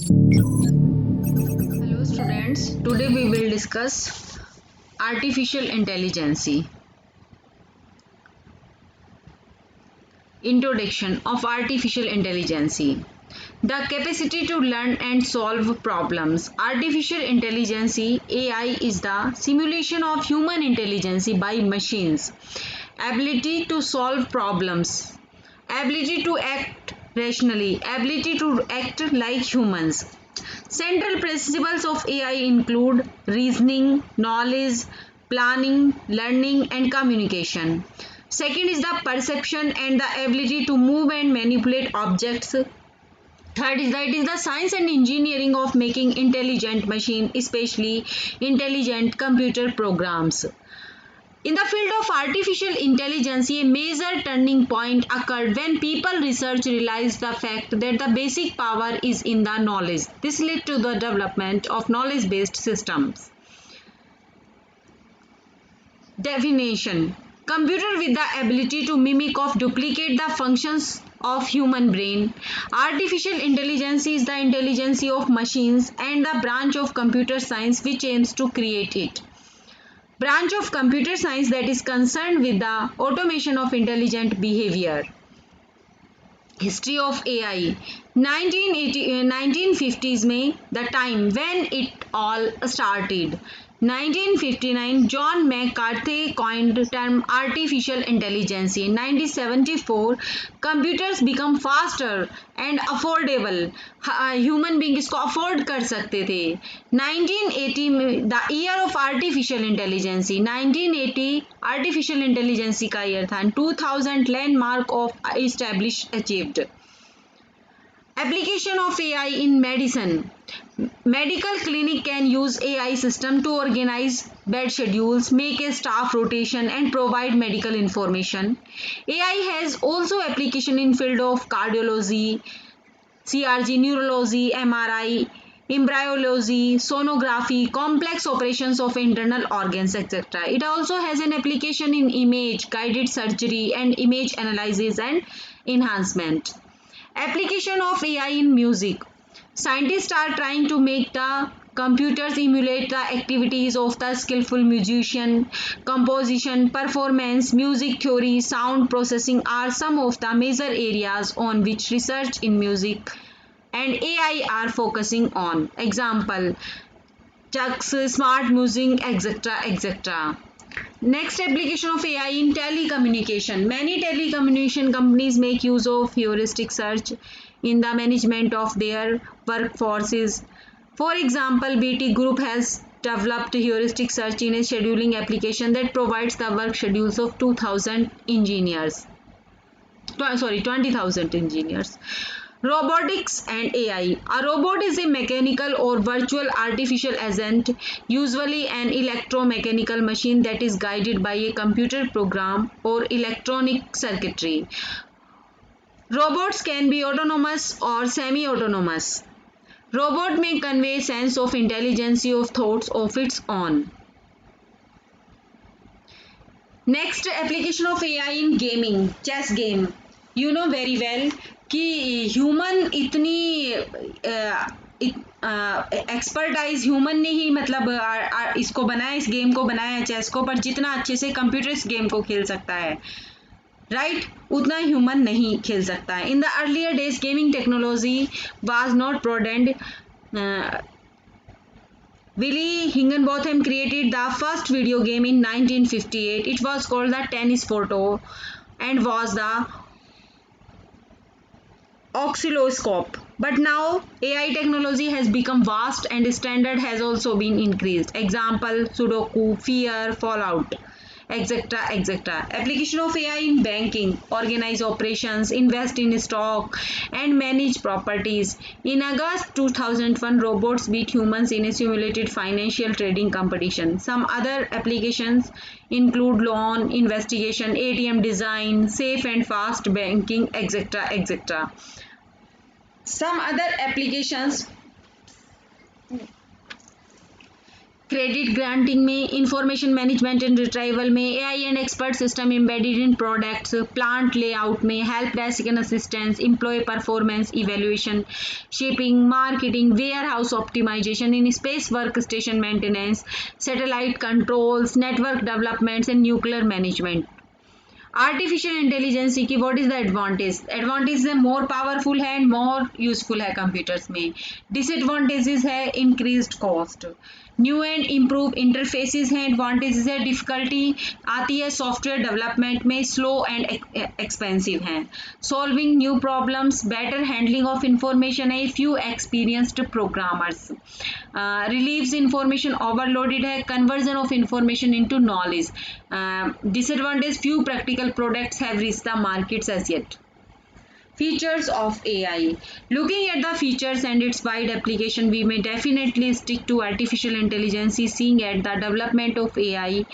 Hello students, today we will discuss artificial intelligence. Introduction of artificial intelligence. The capacity to learn and solve problems. Artificial intelligence AI is the simulation of human intelligence by machines. Ability to solve problems. Ability to act rationally. Ability to act like humans. Central principles of AI include reasoning, knowledge, planning, learning, and communication. Second is the perception and the ability to move and manipulate objects. Third is that is the science and engineering of making intelligent machine, especially intelligent computer programs. In the field of artificial intelligence, a major turning point occurred when people research realized the fact that the basic power is in the knowledge. This led to the development of knowledge-based systems. Definition: computer with the ability to mimic or duplicate the functions of human brain. Artificial intelligence is the intelligence of machines and the branch of computer science which aims to create it. Branch of computer science that is concerned with the automation of intelligent behavior. History of AI. 1950s में the time when it all started. 1959 John McCarthy coined the term artificial intelligence. In 1974 computers become faster and affordable. Human being इसको afford कर सकते थे. 1980 में the year of artificial intelligence. 1980 artificial intelligence का year था. 2000 landmark of established achieved. Application of AI in medicine. Medical clinic can use AI system to organize bed schedules, make a staff rotation and provide medical information. AI has also application in field of cardiology, CRG, neurology, MRI, embryology, sonography, complex operations of internal organs, etc. It also has an application in image, guided surgery and image analysis and enhancement. Application of AI in music. Scientists are trying to make the computers emulate the activities of the skillful musician. Composition, performance, music theory, sound processing are some of the major areas on which research in music and AI are focusing on. Example, Chucks, smart music, etc. etc. Next application of AI in telecommunication. Many telecommunication companies make use of heuristic search in the management of their workforces. For example, BT Group has developed heuristic search in a scheduling application that provides the work schedules of 2000 engineers. 20,000 engineers. Robotics and AI. A robot is a mechanical or virtual artificial agent, usually an electromechanical machine that is guided by a computer program or electronic circuitry. Robots can be autonomous or semi-autonomous. Robot may convey sense of intelligence of thoughts of its own. Next application of AI in gaming, chess game. You know very well कि human इतनी expertise human ने ही मतलब इसको बनाया, इस game को बनाया chess को, पर जितना अच्छे से कंप्यूटर इस गेम को खेल सकता है राइट उतना ह्यूमन नहीं खेल सकता है. In the earlier days gaming technology was not prudent. Willie Higginbotham created the first video game in 1958. It was called the Tennis Photo and was the oscilloscope. But now AI technology has become vast and standard has also been increased. Example, Sudoku, Fear, Fallout, etc. etc. Application of AI in banking, organize operations, invest in stock and manage properties. In August 2001, robots beat humans in a simulated financial trading competition. Some other applications include loan investigation, ATM design, safe and fast banking, etc. etc. Some other applications credit granting में, information management and retrieval में, AI and expert system embedded in products, plant layout में, help desk and assistance, employ performance evaluation, shipping, marketing, warehouse optimisation, in space work station maintenance, satellite controls, network developments and nuclear management. Artificial intelligence की what is the advantage? Advantage है more powerful है and more useful है computers में। Disadvantages है increased cost. New and improve interfaces हैं। Advantages है difficulty आती है सॉफ्टवेयर डेवलपमेंट में, स्लो एंड एक्सपेंसिव हैं। Solving new problems, better handling of information है, few experienced programmers. Relieves information overloaded है, conversion of information into knowledge. Disadvantage, few practical products have reached the markets as yet. Features of AI. Looking at the features and its wide application, we may definitely stick to artificial intelligence, seeing at the development of AI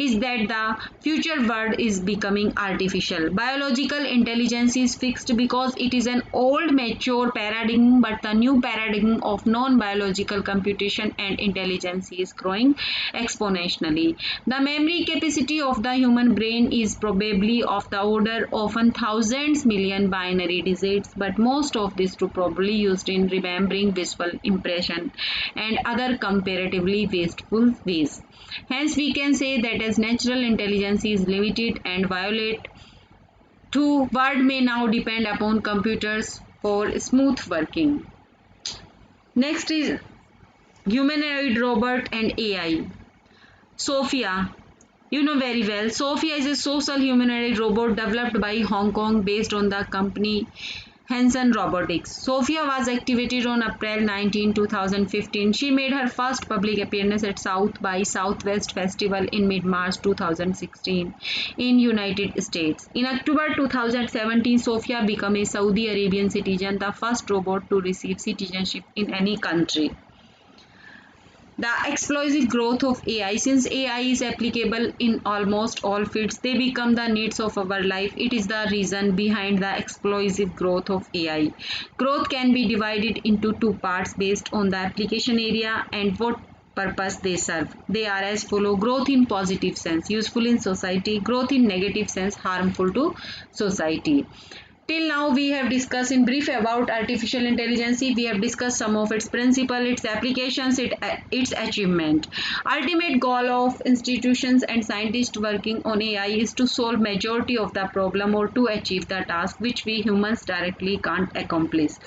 is that the future world is becoming artificial. Biological intelligence is fixed because it is an old mature paradigm, but the new paradigm of non-biological computation and intelligence is growing exponentially. The memory capacity of the human brain is probably of the order of 1000 million binary digits, but most of this to probably used in remembering visual impression and other comparatively wasteful ways. Hence, we can say that as natural intelligence is limited and violate to world may now depend upon computers for smooth working. Next is humanoid robot and AI. Sophia. You know very well, Sophia is a social humanoid robot developed by Hong Kong based on the company Hanson Robotics. Sophia was activated on April 19, 2015. She made her first public appearance at South by Southwest Festival in mid-March 2016 in United States. In October 2017, Sophia became a Saudi Arabian citizen, the first robot to receive citizenship in any country. The explosive growth of AI. Since AI is applicable in almost all fields, they become the needs of our life. It is the reason behind the explosive growth of AI. Growth can be divided into two parts based on the application area and what purpose they serve. They are as follow: growth in positive sense, useful in society; growth in negative sense, harmful to society. Till now, we have discussed in brief about artificial intelligence. We have discussed some of its principles, its applications, its achievement. Ultimate goal of institutions and scientists working on AI is to solve majority of the problem or to achieve the task which we humans directly can't accomplish.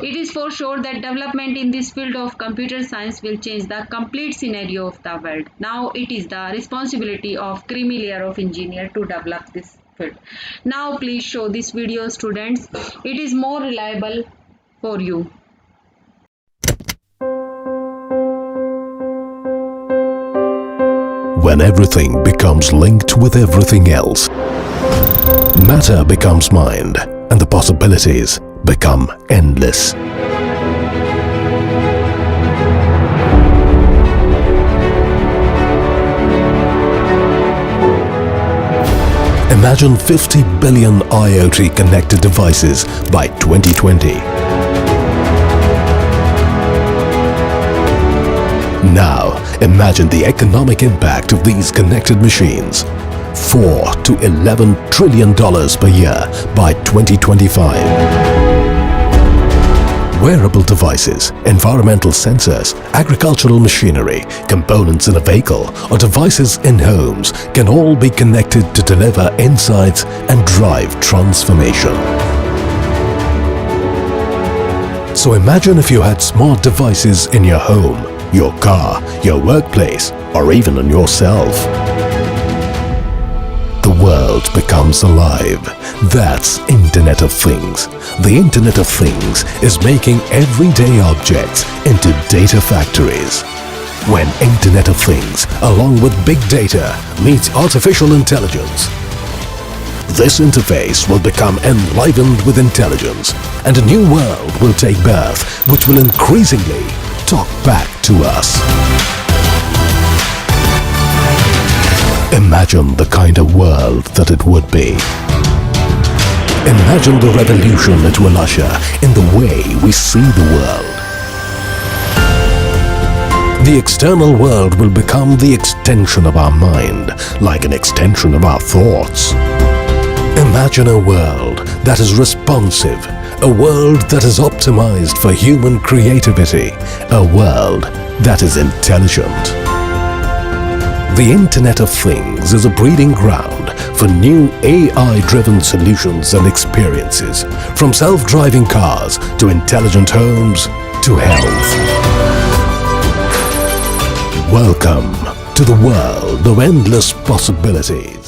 It is for sure that development in this field of computer science will change the complete scenario of the world. Now it is the responsibility of creamy layer of engineer to develop this field. Now please show this video, students. It is more reliable for you. When everything becomes linked with everything else, matter becomes mind and the possibilities become endless. Imagine 50 billion IoT connected devices by 2020. Now, imagine the economic impact of these connected machines. $4 to $11 trillion per year by 2025. Wearable devices, environmental sensors, agricultural machinery, components in a vehicle, or devices in homes can all be connected to deliver insights and drive transformation. So imagine if you had smart devices in your home, your car, your workplace, or even on yourself. The world becomes alive. That's Internet of Things. The Internet of Things is making everyday objects into data factories. When Internet of Things, along with big data, meets artificial intelligence, this interface will become enlivened with intelligence, and a new world will take birth, which will increasingly talk back to us. Imagine the kind of world that it would be. Imagine the revolution it will usher in the way we see the world. The external world will become the extension of our mind, like an extension of our thoughts. Imagine a world that is responsive, a world that is optimized for human creativity, a world that is intelligent. The Internet of Things is a breeding ground for new AI-driven solutions and experiences, from self-driving cars to intelligent homes to health. Welcome to the world of endless possibilities.